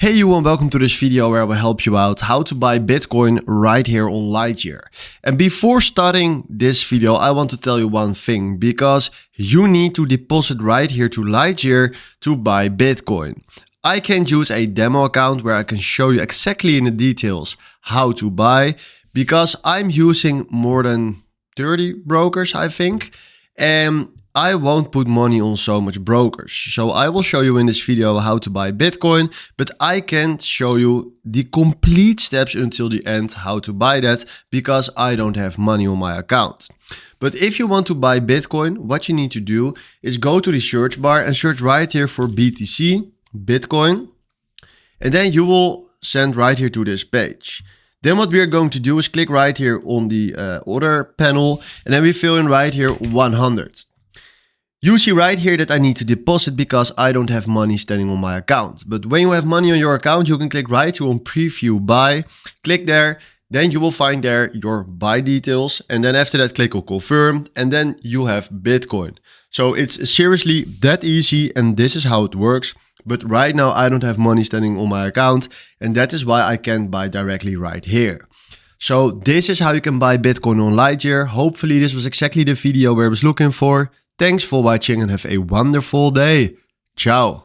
Hey you and welcome to this video where I will help you out how to buy Bitcoin right here on Lightyear. And before starting this video, I want to tell you one thing, because you need to deposit right here to Lightyear to buy Bitcoin. I can use a demo account where I can show you exactly in the details how to buy, because I'm using more than 30 brokers, I think. And I won't put money on so much brokers. So I will show you in this video how to buy Bitcoin, but I can't show you the complete steps until the end how to buy that, because I don't have money on my account. But if you want to buy Bitcoin, what you need to do is go to the search bar and search right here for BTC, Bitcoin. And then you will send right here to this page. Then what we are going to do is click right here on the order panel, and then we fill in right here 100. You see right here that I need to deposit because I don't have money standing on my account. But when you have money on your account, you can click right here on preview buy, click there, then you will find there your buy details. And then after that, click on confirm, and then you have Bitcoin. So it's seriously that easy, and this is how it works. But right now I don't have money standing on my account, and that is why I can't buy directly right here. So this is how you can buy Bitcoin on Lightyear. Hopefully this was exactly the video where I was looking for. Thanks for watching and have a wonderful day. Ciao.